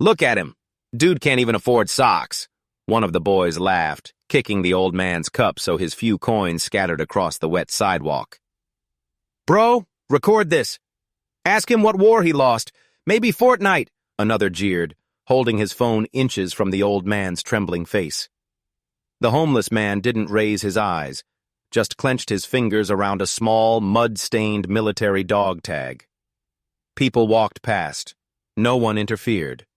Look at him. Dude can't even afford socks. One of the boys laughed, kicking the old man's cup so his few coins scattered across the wet sidewalk. Bro, record this. Ask him what war he lost. Maybe Fortnite, another jeered, holding his phone inches from the old man's trembling face. The homeless man didn't raise his eyes, just clenched his fingers around a small, mud-stained military dog tag. People walked past. No one interfered.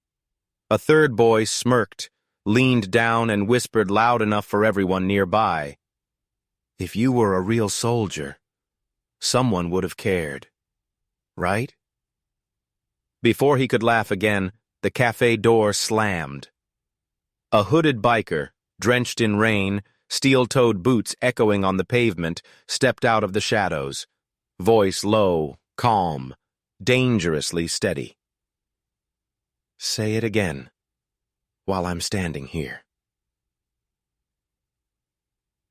A third boy smirked, leaned down and whispered loud enough for everyone nearby. If you were a real soldier, someone would have cared. Right? Before he could laugh again, the cafe door slammed. A hooded biker, drenched in rain, steel-toed boots echoing on the pavement, stepped out of the shadows, voice low, calm, dangerously steady. Say it again, while I'm standing here.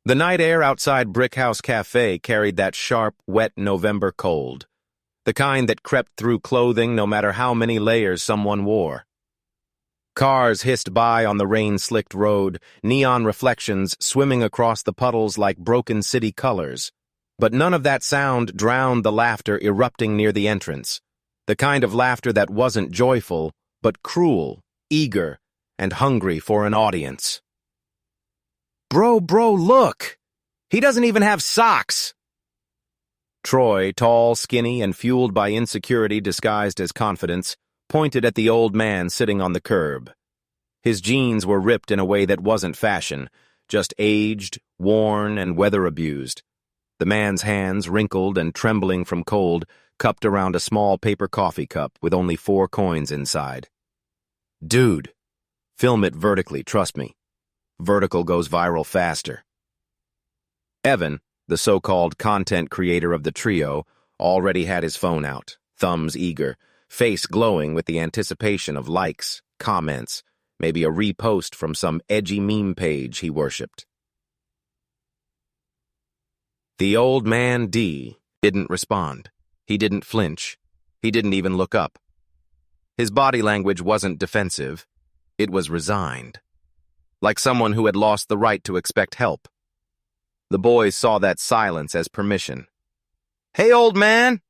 The night air outside Brick House Café carried that sharp, wet November cold, the kind that crept through clothing no matter how many layers someone wore. Cars hissed by on the rain-slicked road, neon reflections swimming across the puddles like broken city colors. But none of that sound drowned the laughter erupting near the entrance, the kind of laughter that wasn't joyful, but cruel, eager, and hungry for an audience. Bro, look! He doesn't even have socks! Troy, tall, skinny, and fueled by insecurity disguised as confidence, pointed at the old man sitting on the curb. His jeans were ripped in a way that wasn't fashion, just aged, worn, and weather-abused. The man's hands, wrinkled and trembling from cold, cupped around a small paper coffee cup with only 4 coins inside. Dude, film it vertically, trust me. Vertical goes viral faster. Evan, the so-called content creator of the trio, already had his phone out, thumbs eager, face glowing with the anticipation of likes, comments, maybe a repost from some edgy meme page he worshipped. The old man D didn't respond. He didn't flinch. He didn't even look up. His body language wasn't defensive. It was resigned, like someone who had lost the right to expect help. The boys saw that silence as permission. Hey, old man,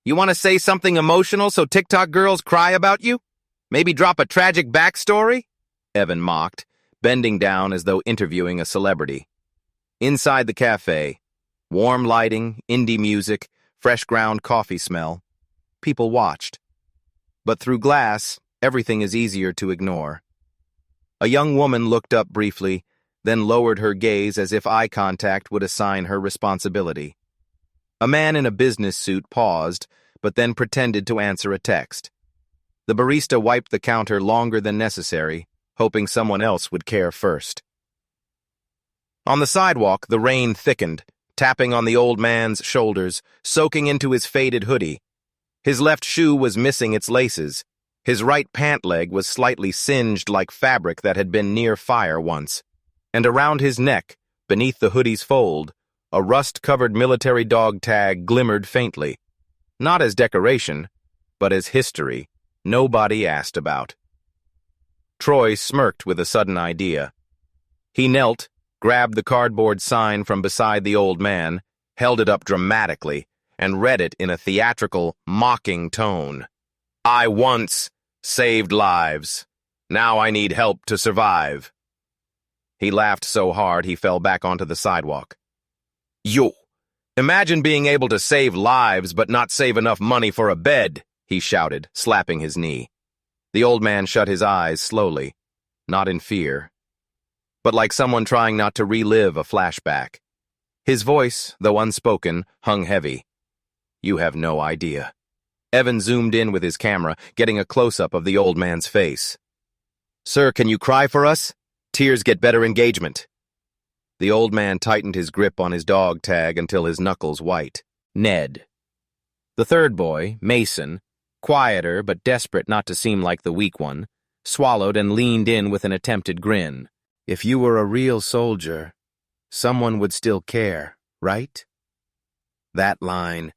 you want to say something emotional so TikTok girls cry about you? Maybe drop a tragic backstory? Evan mocked, bending down as though interviewing a celebrity. Inside the cafe, warm lighting, indie music, fresh ground coffee smell. People watched. But through glass, everything is easier to ignore. A young woman looked up briefly, then lowered her gaze as if eye contact would assign her responsibility. A man in a business suit paused, but then pretended to answer a text. The barista wiped the counter longer than necessary, hoping someone else would care first. On the sidewalk, the rain thickened, tapping on the old man's shoulders, soaking into his faded hoodie. His left shoe was missing its laces. His right pant leg was slightly singed like fabric that had been near fire once. And around his neck, beneath the hoodie's fold, a rust-covered military dog tag glimmered faintly. Not as decoration, but as history nobody asked about. Troy smirked with a sudden idea. He knelt, grabbed the cardboard sign from beside the old man, held it up dramatically, and read it in a theatrical, mocking tone. I once saved lives. Now I need help to survive. He laughed so hard he fell back onto the sidewalk. Yo, imagine being able to save lives but not save enough money for a bed, he shouted, slapping his knee. The old man shut his eyes slowly, not in fear, but like someone trying not to relive a flashback. His voice, though unspoken, hung heavy. You have no idea. Evan zoomed in with his camera, getting a close-up of the old man's face. Sir, can you cry for us? Tears get better engagement. The old man tightened his grip on his dog tag until his knuckles white. Ned. The third boy, Mason, quieter but desperate not to seem like the weak one, swallowed and leaned in with an attempted grin. If you were a real soldier, someone would still care, right? That line,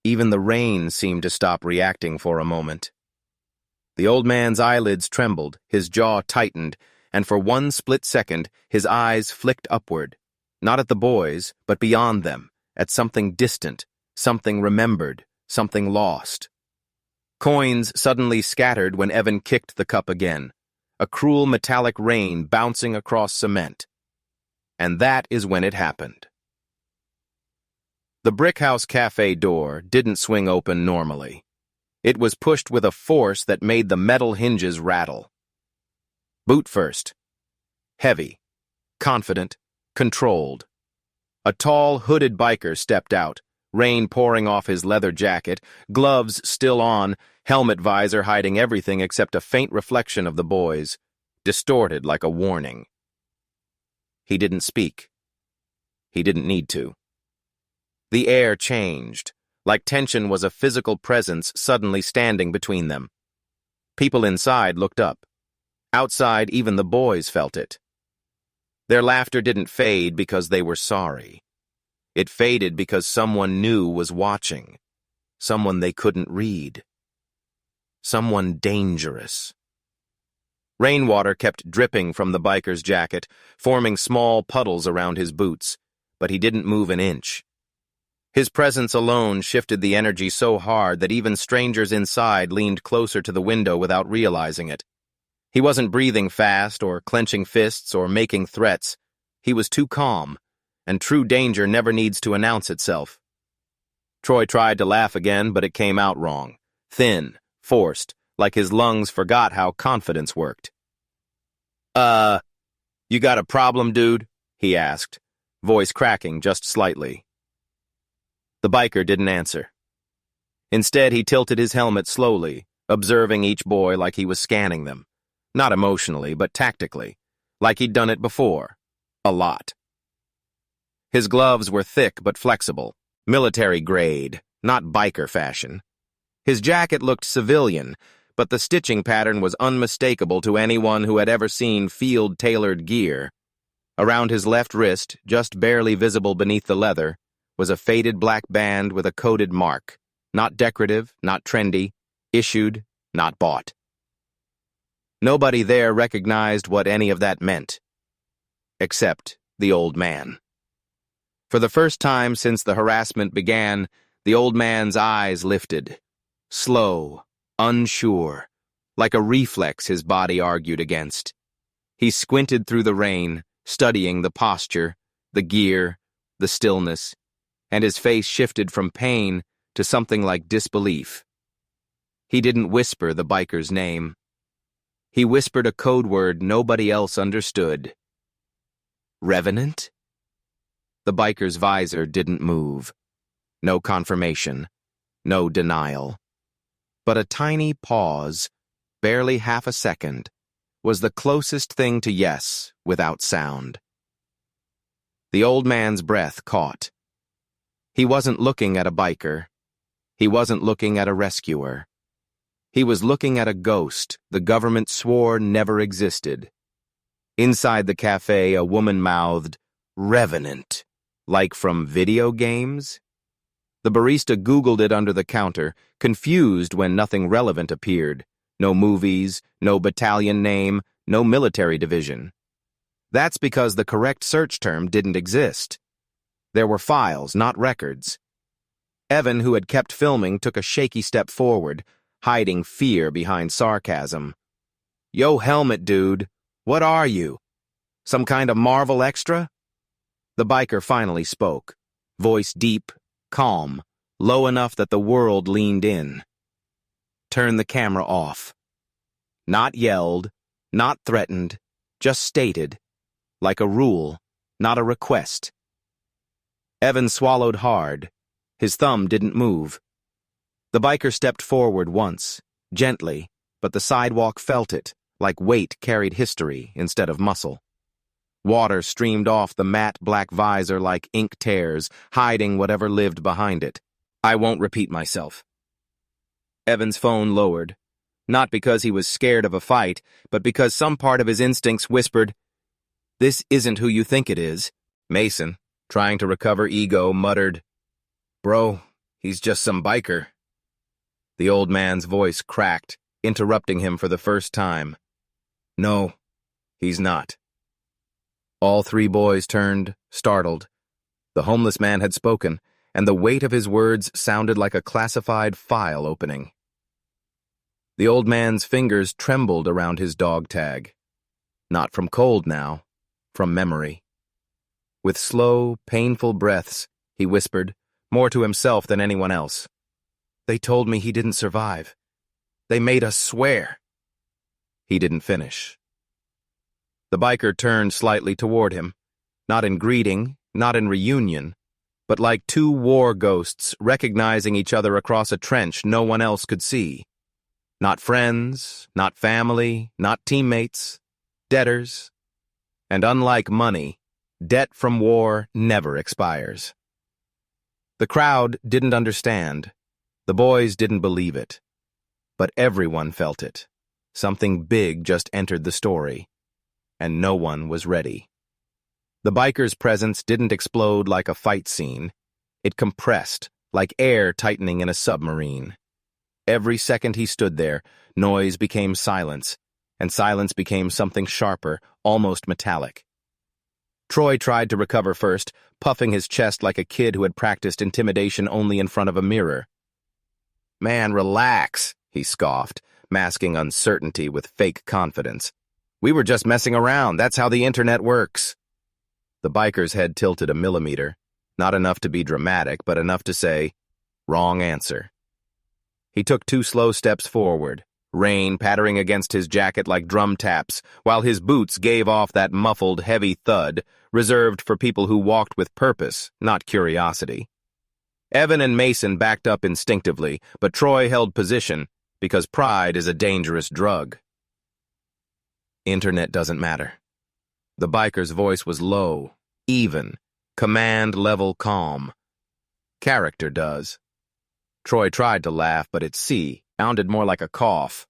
even the rain seemed to stop reacting for a moment. The old man's eyelids trembled, his jaw tightened, and for one split second, his eyes flicked upward, not at the boys, but beyond them, at something distant, something remembered, something lost. Coins suddenly scattered when Evan kicked the cup again, a cruel metallic rain bouncing across cement. And that is when it happened. The Brickhouse Café door didn't swing open normally. It was pushed with a force that made the metal hinges rattle. Boot first. Heavy, confident, controlled. A tall, hooded biker stepped out, rain pouring off his leather jacket, gloves still on, helmet visor hiding everything except a faint reflection of the boys, distorted like a warning. He didn't speak. He didn't need to. The air changed, like tension was a physical presence suddenly standing between them. People inside looked up. Outside, even the boys felt it. Their laughter didn't fade because they were sorry. It faded because someone new was watching. Someone they couldn't read. Someone dangerous. Rainwater kept dripping from the biker's jacket, forming small puddles around his boots, but he didn't move an inch. His presence alone shifted the energy so hard that even strangers inside leaned closer to the window without realizing it. He wasn't breathing fast or clenching fists or making threats. He was too calm, and true danger never needs to announce itself. Troy tried to laugh again, but it came out wrong. Thin, forced, like his lungs forgot how confidence worked. You got a problem, dude? He asked, voice cracking just slightly. The biker didn't answer. Instead, he tilted his helmet slowly, observing each boy like he was scanning them. Not emotionally, but tactically, like he'd done it before. A lot. His gloves were thick but flexible, military grade, not biker fashion. His jacket looked civilian, but the stitching pattern was unmistakable to anyone who had ever seen field-tailored gear. Around his left wrist, just barely visible beneath the leather, was a faded black band with a coded mark. Not decorative, not trendy, issued, not bought. Nobody there recognized what any of that meant. Except the old man. For the first time since the harassment began, the old man's eyes lifted. Slow, unsure, like a reflex his body argued against. He squinted through the rain, studying the posture, the gear, the stillness, and his face shifted from pain to something like disbelief. He didn't whisper the biker's name. He whispered a code word nobody else understood. Revenant? The biker's visor didn't move. No confirmation. No denial. But a tiny pause, barely half a second, was the closest thing to yes without sound. The old man's breath caught. He wasn't looking at a biker. He wasn't looking at a rescuer. He was looking at a ghost the government swore never existed. Inside the cafe, a woman mouthed, "Revenant," like from video games? The barista Googled it under the counter, confused when nothing relevant appeared. No movies, no battalion name, no military division. That's because the correct search term didn't exist. There were files, not records. Evan, who had kept filming, took a shaky step forward, hiding fear behind sarcasm. Yo, helmet dude, what are you? Some kind of Marvel extra? The biker finally spoke, voice deep, calm, low enough that the world leaned in. Turn the camera off. Not yelled, not threatened, just stated, like a rule, not a request. Evan swallowed hard. His thumb didn't move. The biker stepped forward once, gently, but the sidewalk felt it, like weight carried history instead of muscle. Water streamed off the matte black visor like ink tears, hiding whatever lived behind it. I won't repeat myself. Evan's phone lowered, not because he was scared of a fight, but because some part of his instincts whispered, "This isn't who you think it is." Mason, trying to recover ego, muttered, "Bro, he's just some biker." The old man's voice cracked. interrupting him for the first time. "No, he's not." All three boys turned, startled. The homeless man had spoken, and the weight of his words sounded like a classified file opening. The old man's fingers trembled around his dog tag. Not from cold now, from memory. With slow, painful breaths, he whispered, more to himself than anyone else. "They told me he didn't survive. They made us swear." He didn't finish. The biker turned slightly toward him, not in greeting, not in reunion, but like two war ghosts recognizing each other across a trench no one else could see. Not friends, not family, not teammates, debtors. And unlike money, debt from war never expires. The crowd didn't understand. The boys didn't believe it. But everyone felt it. Something big just entered the story, and no one was ready. The biker's presence didn't explode like a fight scene. It compressed, like air tightening in a submarine. Every second he stood there, noise became silence, and silence became something sharper, almost metallic. Troy tried to recover first, puffing his chest like a kid who had practiced intimidation only in front of a mirror. "Man, relax," he scoffed, masking uncertainty with fake confidence. "We were just messing around. That's how the internet works." The biker's head tilted a millimeter, not enough to be dramatic, but enough to say, "Wrong answer." He took 2 slow steps forward, rain pattering against his jacket like drum taps, while his boots gave off that muffled, heavy thud, reserved for people who walked with purpose, not curiosity. Evan and Mason backed up instinctively, but Troy held position, because pride is a dangerous drug. "Internet doesn't matter." The biker's voice was low, even, command-level calm. "Character does." Troy tried to laugh, but its C sounded more like a cough.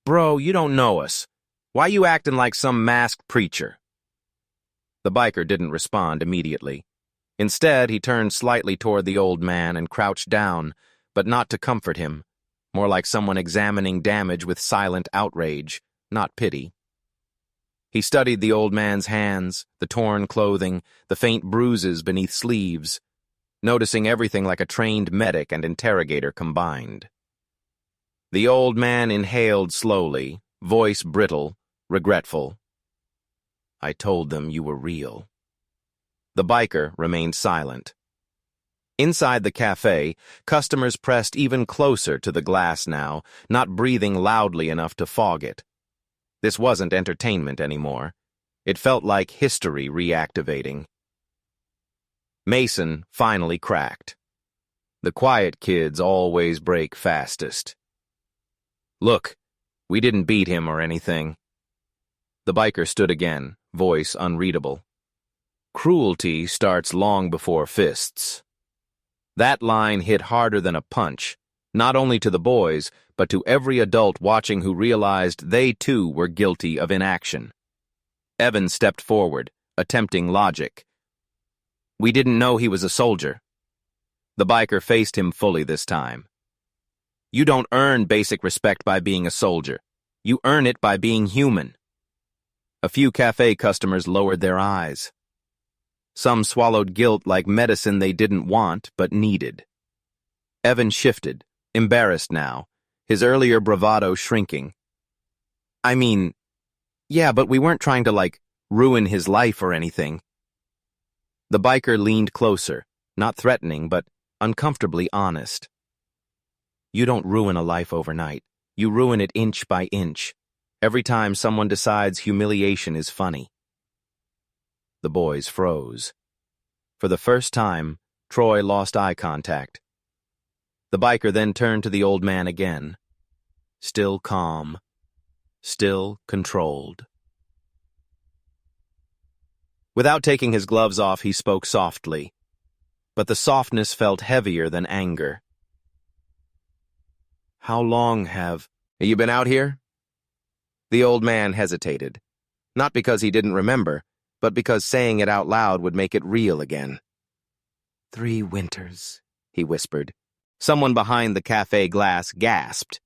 "Bro, you don't know us. Why you acting like some masked preacher?" The biker didn't respond immediately. Instead, he turned slightly toward the old man and crouched down, but not to comfort him, more like someone examining damage with silent outrage, not pity. He studied the old man's hands, the torn clothing, the faint bruises beneath sleeves, noticing everything like a trained medic and interrogator combined. The old man inhaled slowly, voice brittle, regretful. "I told them you were real." The biker remained silent. Inside the cafe, customers pressed even closer to the glass now, not breathing loudly enough to fog it. This wasn't entertainment anymore. It felt like history reactivating. Mason finally cracked. The quiet kids always break fastest. "Look, we didn't beat him or anything." The biker stood again, voice unreadable. "Cruelty starts long before fists." That line hit harder than a punch, not only to the boys, but to every adult watching who realized they too were guilty of inaction. Evan stepped forward, attempting logic. "We didn't know he was a soldier." The biker faced him fully this time. "You don't earn basic respect by being a soldier. You earn it by being human." A few cafe customers lowered their eyes. Some swallowed guilt like medicine they didn't want but needed. Evan shifted, embarrassed now, his earlier bravado shrinking. "I mean, yeah, but we weren't trying to, ruin his life or anything." The biker leaned closer, not threatening, but uncomfortably honest. "You don't ruin a life overnight. You ruin it inch by inch, every time someone decides humiliation is funny." The boys froze. For the first time, Troy lost eye contact. The biker then turned to the old man again. Still calm, still controlled. Without taking his gloves off, he spoke softly, but the softness felt heavier than anger. "How long have you been out here?" The old man hesitated, not because he didn't remember, but because saying it out loud would make it real again. 3 winters, he whispered. Someone behind the cafe glass gasped.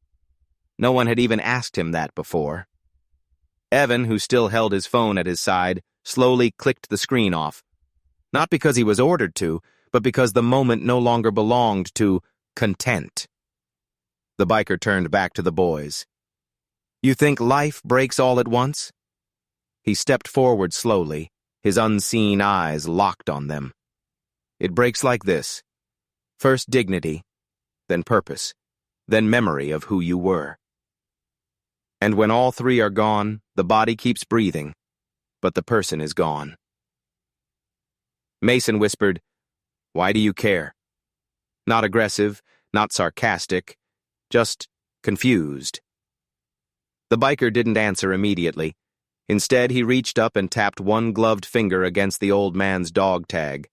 No one had even asked him that before. Evan, who still held his phone at his side, slowly clicked the screen off. Not because he was ordered to, but because the moment no longer belonged to content. The biker turned back to the boys. "You think life breaks all at once?" He stepped forward slowly, his unseen eyes locked on them. "It breaks like this. First dignity, then purpose, then memory of who you were. And when all three are gone, the body keeps breathing, but the person is gone." Mason whispered, "Why do you care?" Not aggressive, not sarcastic, just confused. The biker didn't answer immediately. Instead, he reached up and tapped one gloved finger against the old man's dog tag.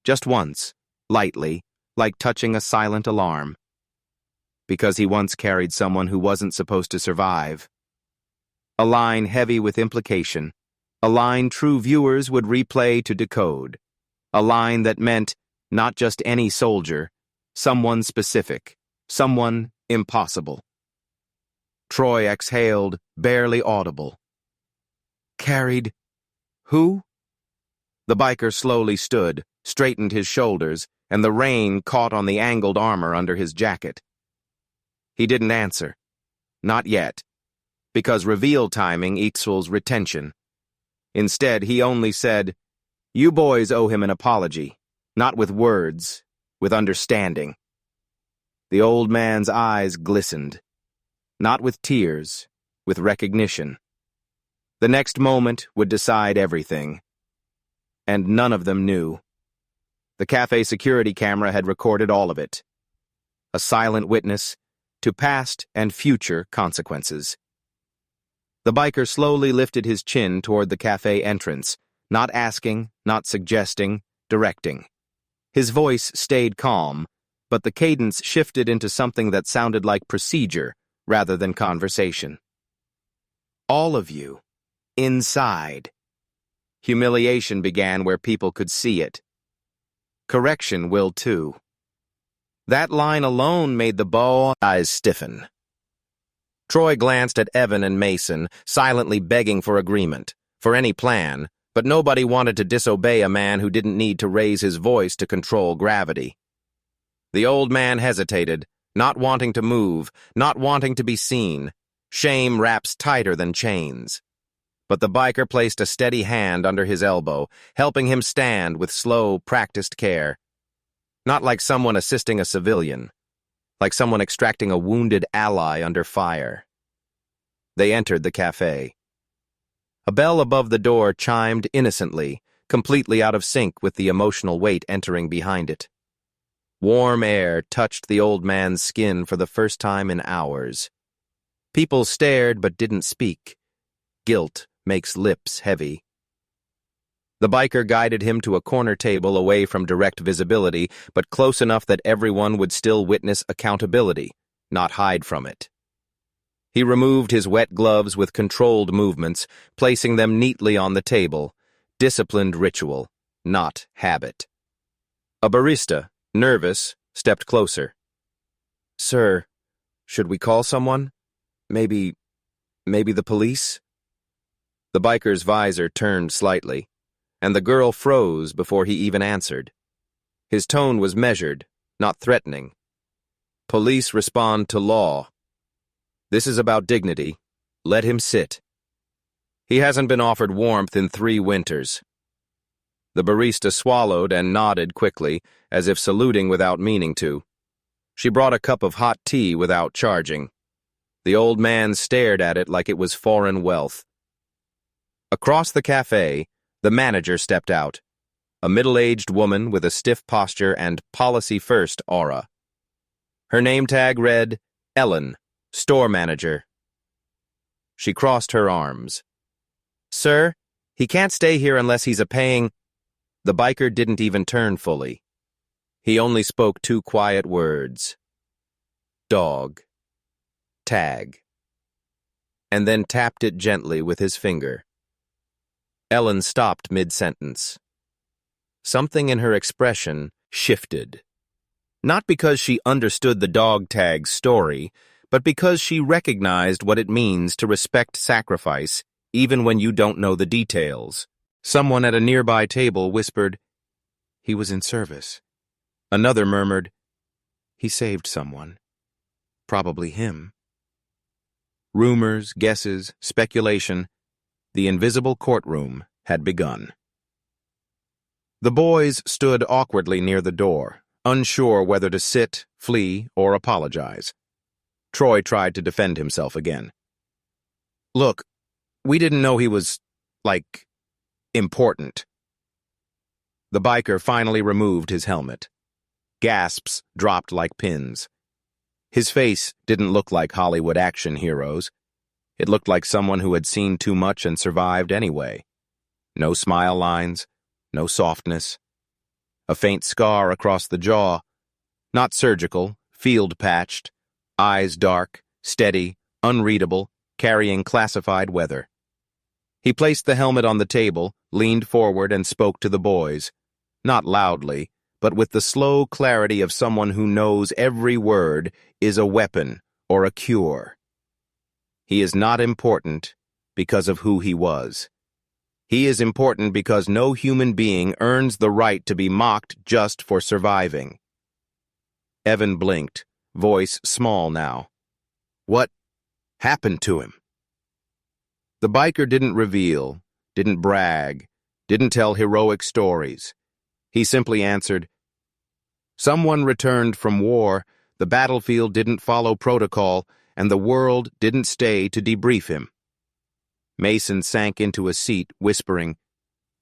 Just once, lightly, like touching a silent alarm. Because he once carried someone who wasn't supposed to survive. A line heavy with implication. A line true viewers would replay to decode. A line that meant not just any soldier, someone specific, someone impossible. Troy exhaled, barely audible. "Carried who?" The biker slowly stood, straightened his shoulders, and the rain caught on the angled armor under his jacket. He didn't answer. Not yet. Because reveal timing equals retention. Instead, he only said, "You boys owe him an apology, not with words, with understanding." The old man's eyes glistened. Not with tears, with recognition. The next moment would decide everything. And none of them knew. The cafe security camera had recorded all of it. A silent witness to past and future consequences. The biker slowly lifted his chin toward the cafe entrance, not asking, not suggesting, directing. His voice stayed calm, but the cadence shifted into something that sounded like procedure rather than conversation. "All of you, inside." Humiliation began where people could see it. Correction will too. That line alone made the bow eyes stiffen. Troy glanced at Evan and Mason, silently begging for agreement, for any plan, but nobody wanted to disobey a man who didn't need to raise his voice to control gravity. The old man hesitated, not wanting to move, not wanting to be seen. Shame wraps tighter than chains. But the biker placed a steady hand under his elbow, helping him stand with slow, practiced care. Not like someone assisting a civilian, like someone extracting a wounded ally under fire. They entered the cafe. A bell above the door chimed innocently, completely out of sync with the emotional weight entering behind it. Warm air touched the old man's skin for the first time in hours. People stared but didn't speak. Guilt makes lips heavy. The biker guided him to a corner table away from direct visibility, but close enough that everyone would still witness accountability, not hide from it. He removed his wet gloves with controlled movements, placing them neatly on the table. Disciplined ritual, not habit. A barista, nervous, stepped closer. "Sir, should we call someone? Maybe the police?" The biker's visor turned slightly, and the girl froze before he even answered. His tone was measured, not threatening. "Police respond to law. This is about dignity. Let him sit. He hasn't been offered warmth in 3 winters." The barista swallowed and nodded quickly, as if saluting without meaning to. She brought a cup of hot tea without charging. The old man stared at it like it was foreign wealth. Across the cafe, the manager stepped out, a middle-aged woman with a stiff posture and policy-first aura. Her name tag read, Ellen, store manager. She crossed her arms. "Sir, he can't stay here unless he's a paying—" The biker didn't even turn fully. He only spoke 2 quiet words. Dog. Tag. And then tapped it gently with his finger. Ellen stopped mid-sentence. Something in her expression shifted. Not because she understood the dog tag's story, but because she recognized what it means to respect sacrifice, even when you don't know the details. Someone at a nearby table whispered, "He was in service." Another murmured, "He saved someone. Probably him." Rumors, guesses, speculation. The invisible courtroom had begun. The boys stood awkwardly near the door, unsure whether to sit, flee, or apologize. Troy tried to defend himself again. "Look, we didn't know he was, important." The biker finally removed his helmet. Gasps dropped like pins. His face didn't look like Hollywood action heroes. It looked like someone who had seen too much and survived anyway. No smile lines, no softness. A faint scar across the jaw. Not surgical, field-patched. Eyes dark, steady, unreadable, carrying classified weather. He placed the helmet on the table, leaned forward, and spoke to the boys. Not loudly, but with the slow clarity of someone who knows every word is a weapon or a cure. He is not important because of who he was. He is important because no human being earns the right to be mocked just for surviving. Evan blinked, voice small now. "What happened to him?" The biker didn't reveal, didn't brag, didn't tell heroic stories. He simply answered, "Someone returned from war, the battlefield didn't follow protocol, and the world didn't stay to debrief him." Mason sank into a seat, whispering,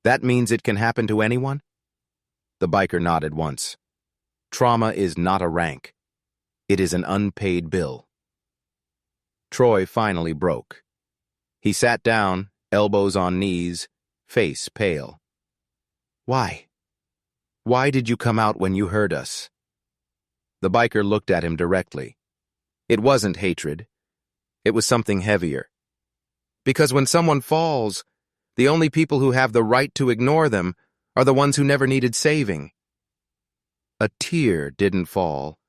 "That means it can happen to anyone?" The biker nodded once. "Trauma is not a rank. It is an unpaid bill." Troy finally broke. He sat down, elbows on knees, face pale. "Why? Why did you come out when you heard us?" The biker looked at him directly. It wasn't hatred. It was something heavier. "Because when someone falls, the only people who have the right to ignore them are the ones who never needed saving." A tear didn't fall,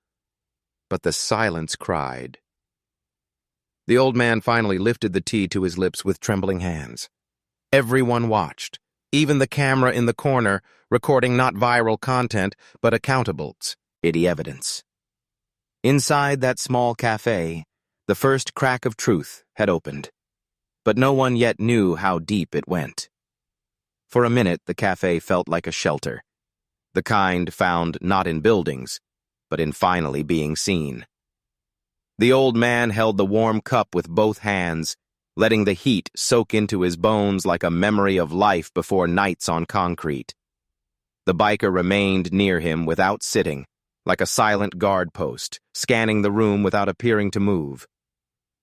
but the silence cried. The old man finally lifted the tea to his lips with trembling hands. Everyone watched, even the camera in the corner, recording not viral content, but accountables, evidence. Inside that small cafe, the first crack of truth had opened, but no one yet knew how deep it went. For a minute, the cafe felt like a shelter, the kind found not in buildings, but in finally being seen. The old man held the warm cup with both hands, letting the heat soak into his bones like a memory of life before nights on concrete. The biker remained near him without sitting, like a silent guard post, scanning the room without appearing to move.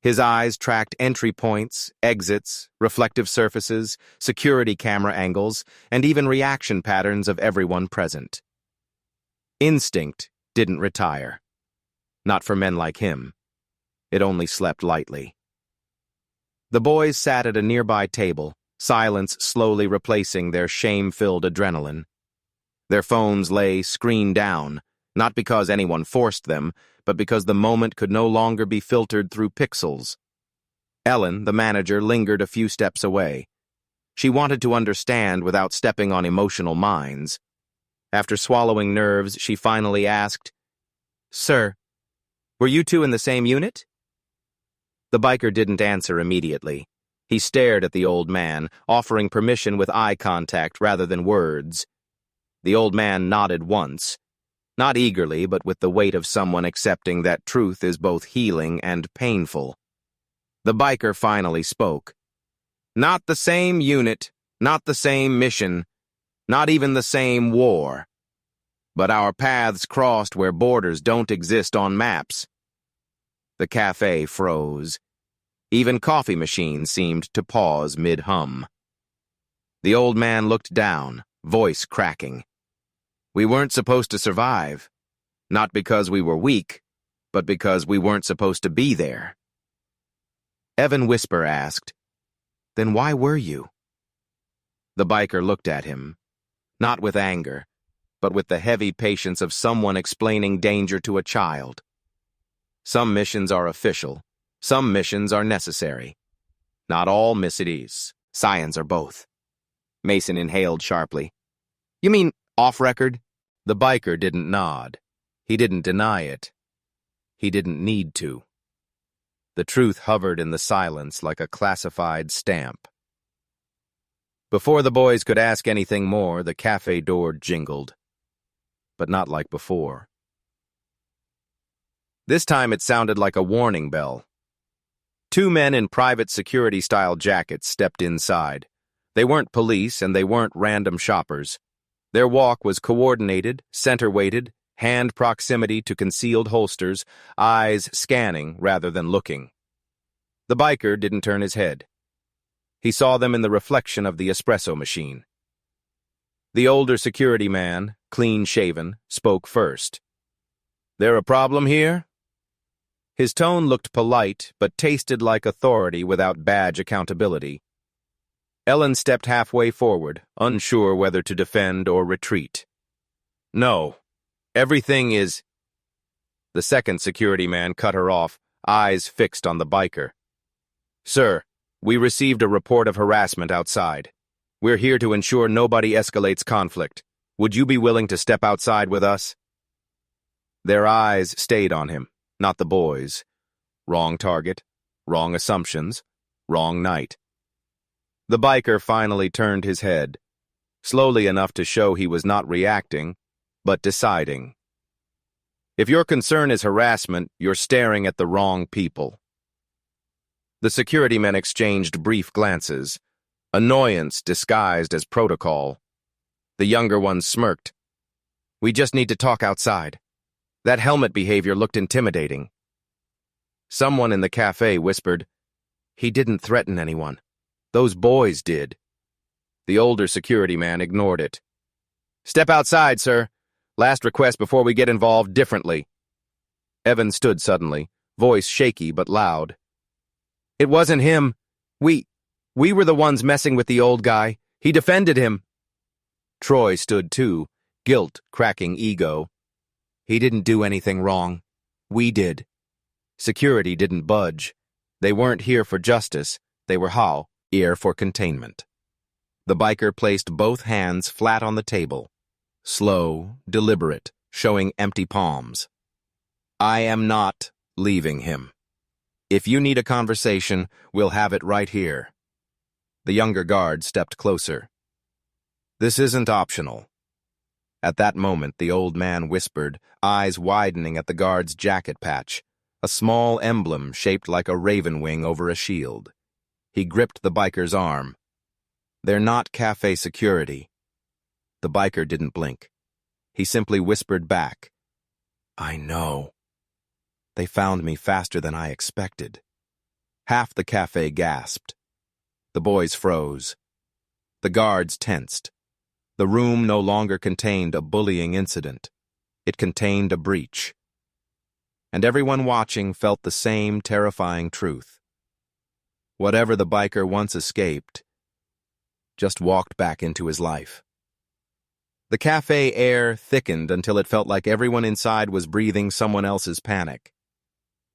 His eyes tracked entry points, exits, reflective surfaces, security camera angles, and even reaction patterns of everyone present. Instinct didn't retire. Not for men like him. It only slept lightly. The boys sat at a nearby table, silence slowly replacing their shame-filled adrenaline. Their phones lay screen down, not because anyone forced them, but because the moment could no longer be filtered through pixels. Ellen, the manager, lingered a few steps away. She wanted to understand without stepping on emotional mines. After swallowing nerves, she finally asked, "Sir, were you two in the same unit?" The biker didn't answer immediately. He stared at the old man, offering permission with eye contact rather than words. The old man nodded once, not eagerly, but with the weight of someone accepting that truth is both healing and painful. The biker finally spoke. "Not the same unit, not the same mission, not even the same war. But our paths crossed where borders don't exist on maps." The cafe froze. Even coffee machines seemed to pause mid-hum. The old man looked down, voice cracking. "We weren't supposed to survive. Not because we were weak, but because we weren't supposed to be there." Evan Whisper asked, "Then why were you?" The biker looked at him, not with anger, but with the heavy patience of someone explaining danger to a child. Some missions are official. Some missions are necessary. Not all missions. Science are both. Mason inhaled sharply. You mean off-record? The biker didn't nod. He didn't deny it. He didn't need to. The truth hovered in the silence like a classified stamp. Before the boys could ask anything more, the cafe door jingled. But not like before. This time it sounded like a warning bell. Two men in private security-style jackets stepped inside. They weren't police and they weren't random shoppers. Their walk was coordinated, center-weighted, hand proximity to concealed holsters, eyes scanning rather than looking. The biker didn't turn his head. He saw them in the reflection of the espresso machine. The older security man, clean-shaven, spoke first. "There a problem here?" His tone looked polite, but tasted like authority without badge accountability. Ellen stepped halfway forward, unsure whether to defend or retreat. "No. Everything is—" The second security man cut her off, eyes fixed on the biker. "Sir, we received a report of harassment outside. We're here to ensure nobody escalates conflict. Would you be willing to step outside with us?" Their eyes stayed on him, not the boys. Wrong target, wrong assumptions, wrong night. The biker finally turned his head, slowly enough to show he was not reacting, but deciding. "If your concern is harassment, you're staring at the wrong people." The security men exchanged brief glances, annoyance disguised as protocol. The younger one smirked. "We just need to talk outside. That helmet behavior looked intimidating." Someone in the cafe whispered, "He didn't threaten anyone. Those boys did." The older security man ignored it. "Step outside, sir. Last request before we get involved differently." Evan stood suddenly, voice shaky but loud. "It wasn't him. We were the ones messing with the old guy. He defended him." Troy stood too, guilt cracking ego. "He didn't do anything wrong. We did." Security didn't budge. They weren't here for justice. They were here for containment. The biker placed both hands flat on the table. Slow, deliberate, showing empty palms. "I am not leaving him. If you need a conversation, we'll have it right here." The younger guard stepped closer. "This isn't optional." At that moment, the old man whispered, eyes widening at the guard's jacket patch, a small emblem shaped like a raven wing over a shield. He gripped the biker's arm. "They're not cafe security." The biker didn't blink. He simply whispered back, "I know." They found me faster than I expected. Half the cafe gasped. The boys froze. The guards tensed. The room no longer contained a bullying incident. It contained a breach. And everyone watching felt the same terrifying truth. Whatever the biker once escaped, just walked back into his life. The cafe air thickened until it felt like everyone inside was breathing someone else's panic.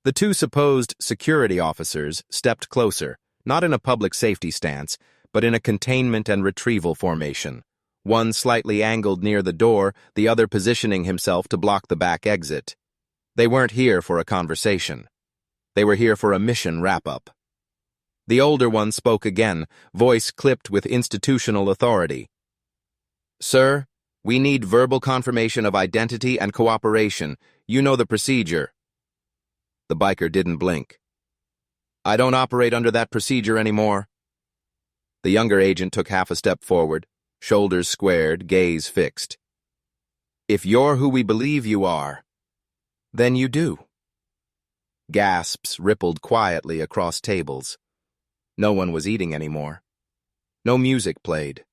The two supposed security officers stepped closer, not in a public safety stance, but in a containment and retrieval formation, one slightly angled near the door, the other positioning himself to block the back exit. They weren't here for a conversation. They were here for a mission wrap-up. The older one spoke again, voice clipped with institutional authority. "Sir, we need verbal confirmation of identity and cooperation. You know the procedure." The biker didn't blink. "I don't operate under that procedure anymore." The younger agent took half a step forward, shoulders squared, gaze fixed. "If you're who we believe you are, then you do." Gasps rippled quietly across tables. No one was eating anymore. No music played.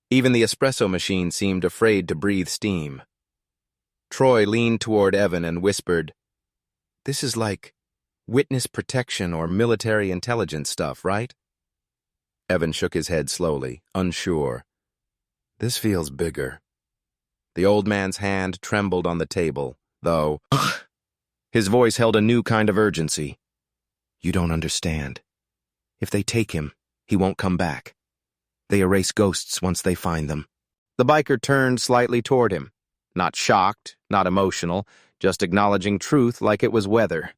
Even the espresso machine seemed afraid to breathe steam. Troy leaned toward Evan and whispered, "This is like witness protection or military intelligence stuff, right?" Evan shook his head slowly, unsure. "This feels bigger." The old man's hand trembled on the table, though His voice held a new kind of urgency. You don't understand. If they take him, he won't come back. They erase ghosts once they find them. The biker turned slightly toward him. Not shocked, not emotional, just acknowledging truth like it was weather.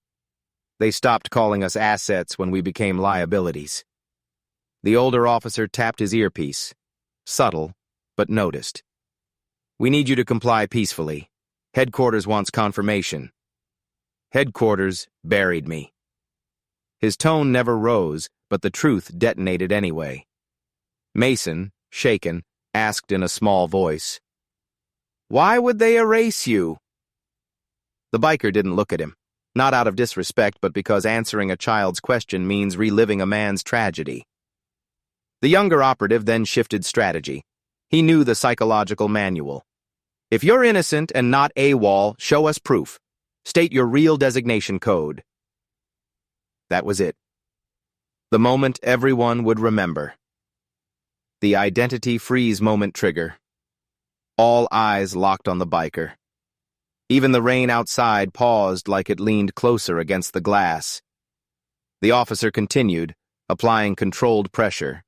They stopped calling us assets when we became liabilities. The older officer tapped his earpiece. Subtle, but noticed. We need you to comply peacefully. Headquarters wants confirmation. Headquarters buried me. His tone never rose, but the truth detonated anyway. Mason, shaken, asked in a small voice, "Why would they erase you?" The biker didn't look at him, not out of disrespect, but because answering a child's question means reliving a man's tragedy. The younger operative then shifted strategy. He knew the psychological manual. If you're innocent and not AWOL, show us proof. State your real designation code. That was it. The moment everyone would remember. The identity freeze moment trigger. All eyes locked on the biker. Even the rain outside paused like it leaned closer against the glass. The officer continued, applying controlled pressure.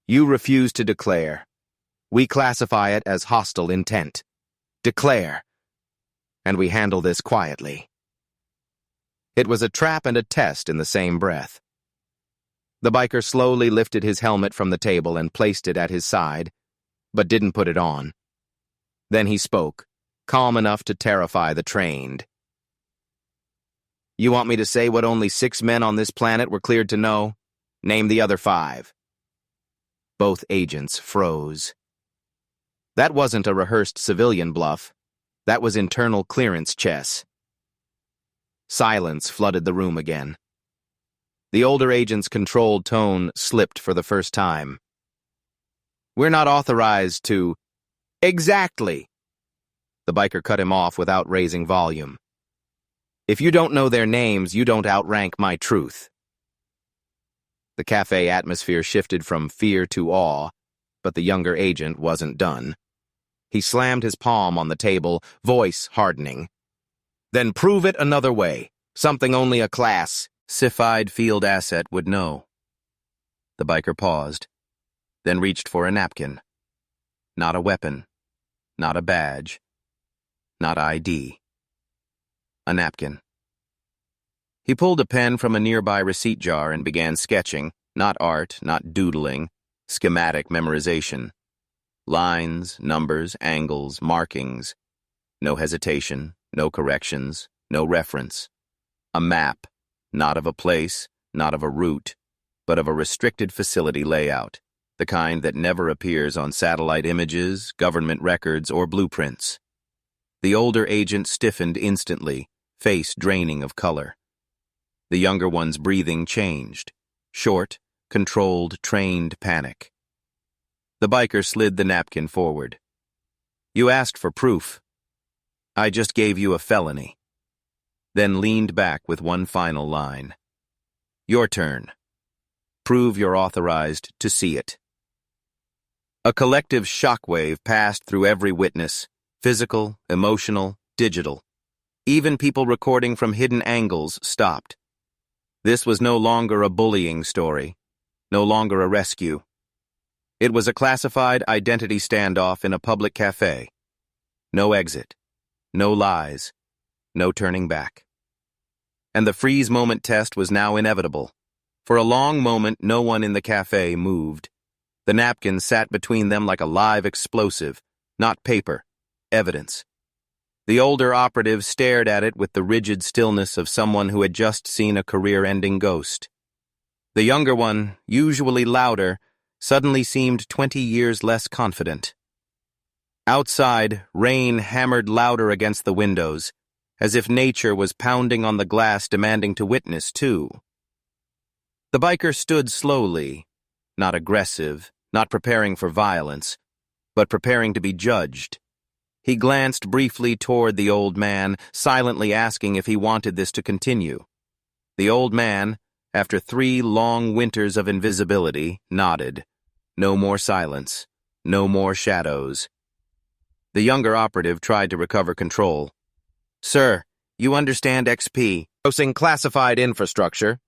You refuse to declare. We classify it as hostile intent. Declare. And we handle this quietly. It was a trap and a test in the same breath. The biker slowly lifted his helmet from the table and placed it at his side, but didn't put it on. Then he spoke, calm enough to terrify the trained. You want me to say what only 6 men on this planet were cleared to know? Name the other 5. Both agents froze. That wasn't a rehearsed civilian bluff. That was internal clearance chess. Silence flooded the room again. The older agent's controlled tone slipped for the first time. We're not authorized to... Exactly! The biker cut him off without raising volume. If you don't know their names, you don't outrank my truth. The cafe atmosphere shifted from fear to awe, but the younger agent wasn't done. He slammed his palm on the table, voice hardening. Then prove it another way, something only a classified field asset would know. The biker paused, then reached for a napkin. Not a weapon, not a badge, not ID. A napkin. He pulled a pen from a nearby receipt jar and began sketching, not art, not doodling, schematic memorization. Lines, numbers, angles, markings. No hesitation, no corrections, no reference. A map, not of a place, not of a route, but of a restricted facility layout, the kind that never appears on satellite images, government records, or blueprints. The older agent stiffened instantly, face draining of color. The younger one's breathing changed. Short, controlled, trained panic. The biker slid the napkin forward. You asked for proof. I just gave you a felony. Then leaned back with one final line. Your turn. Prove you're authorized to see it. A collective shockwave passed through every witness, physical, emotional, digital. Even people recording from hidden angles stopped. This was no longer a bullying story, no longer a rescue. It was a classified identity standoff in a public cafe. No exit, no lies, no turning back. And the freeze moment test was now inevitable. For a long moment, no one in the cafe moved. The napkin sat between them like a live explosive, not paper, evidence. The older operative stared at it with the rigid stillness of someone who had just seen a career-ending ghost. The younger one, usually louder, suddenly seemed 20 years less confident. Outside, rain hammered louder against the windows, as if nature was pounding on the glass demanding to witness, too. The biker stood slowly, not aggressive, not preparing for violence, but preparing to be judged. He glanced briefly toward the old man, silently asking if he wanted this to continue. The old man, after 3 long winters of invisibility, nodded. No more silence, no more shadows. The younger operative tried to recover control. Sir, You understand XP. Grossing classified infrastructure.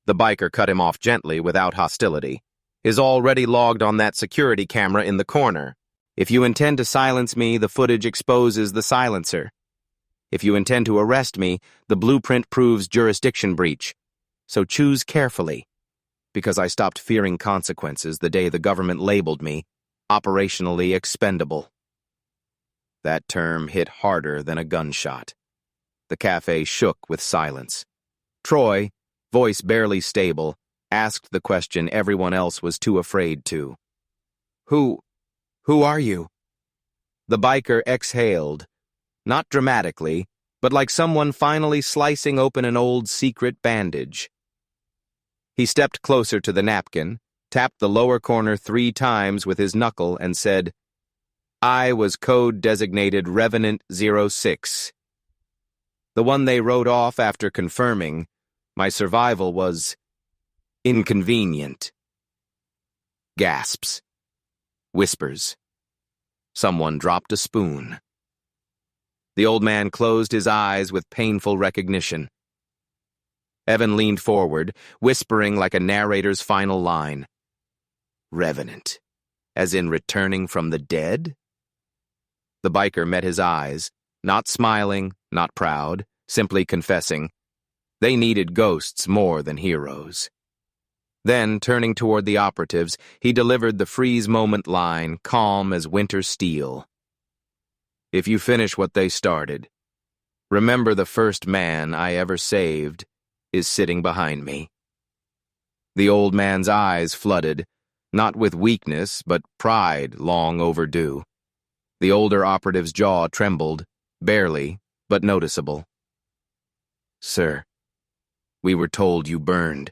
The biker cut him off gently without hostility. Is already logged on that security camera in the corner. If you intend to silence me, the footage exposes the silencer. If you intend to arrest me, the blueprint proves jurisdiction breach. So choose carefully. Because I stopped fearing consequences the day the government labeled me operationally expendable. That term hit harder than a gunshot. The cafe shook with silence. Troy, voice barely stable, asked the question everyone else was too afraid to. Who are you? The biker exhaled, not dramatically, but like someone finally slicing open an old secret bandage. He stepped closer to the napkin, tapped the lower corner 3 times with his knuckle, and said, I was code-designated Revenant 06. The one they wrote off after confirming my survival was inconvenient. Gasps. Whispers. Someone dropped a spoon. The old man closed his eyes with painful recognition. Evan leaned forward, whispering like a narrator's final line. Revenant, as in returning from the dead? The biker met his eyes, not smiling, not proud, simply confessing. They needed ghosts more than heroes. Then, turning toward the operatives, he delivered the freeze moment line, calm as winter steel. If you finish what they started, remember the first man I ever saved is sitting behind me. The old man's eyes flooded, not with weakness, but pride long overdue. The older operative's jaw trembled, barely, but noticeable. Sir, we were told you burned.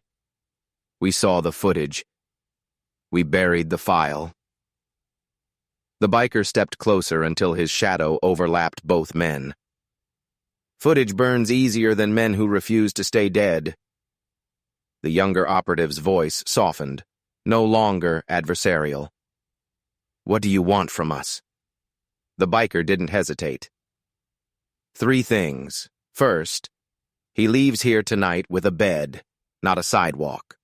We saw the footage. We buried the file. The biker stepped closer until his shadow overlapped both men. Footage burns easier than men who refuse to stay dead. The younger operative's voice softened, no longer adversarial. What do you want from us? The biker didn't hesitate. 3 things. First, he leaves here tonight with a bed, not a sidewalk.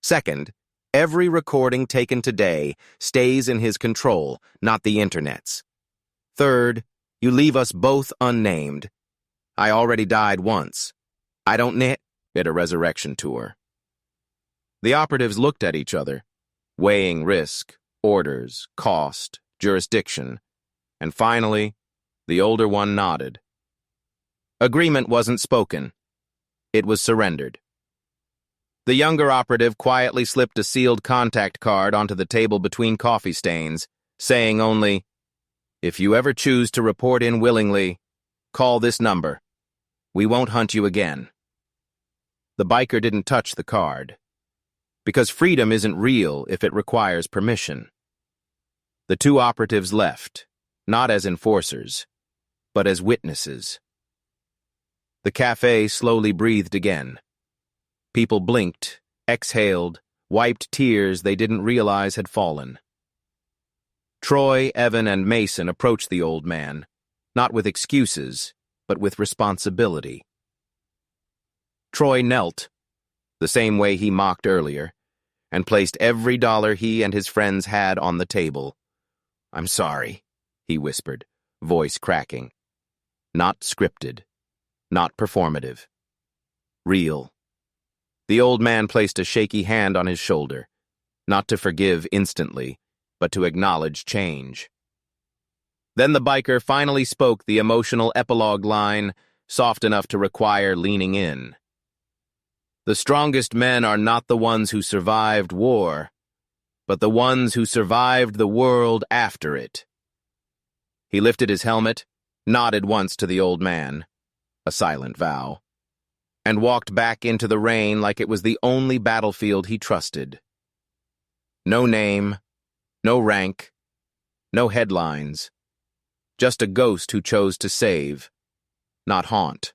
Second, every recording taken today stays in his control, not the internet's. Third, you leave us both unnamed. I already died once. I don't need a resurrection tour. The operatives looked at each other, weighing risk, orders, cost, jurisdiction, and finally, the older one nodded. Agreement wasn't spoken. It was surrendered. The younger operative quietly slipped a sealed contact card onto the table between coffee stains, saying only, If you ever choose to report in willingly, call this number. We won't hunt you again. The biker didn't touch the card, because freedom isn't real if it requires permission. The 2 operatives left, not as enforcers, but as witnesses. The cafe slowly breathed again. People blinked, exhaled, wiped tears they didn't realize had fallen. Troy, Evan, and Mason approached the old man, not with excuses, but with responsibility. Troy knelt, the same way he mocked earlier, and placed every dollar he and his friends had on the table. I'm sorry, he whispered, voice cracking. Not scripted, not performative. Real. The old man placed a shaky hand on his shoulder, not to forgive instantly, but to acknowledge change. Then the biker finally spoke the emotional epilogue line, soft enough to require leaning in. The strongest men are not the ones who survived war, but the ones who survived the world after it. He lifted his helmet, nodded once to the old man, a silent vow, and walked back into the rain like it was the only battlefield he trusted. No name, no rank, no headlines, just a ghost who chose to save, not haunt.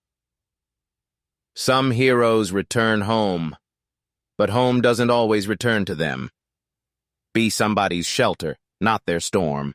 Some heroes return home, but home doesn't always return to them. Be somebody's shelter, not their storm.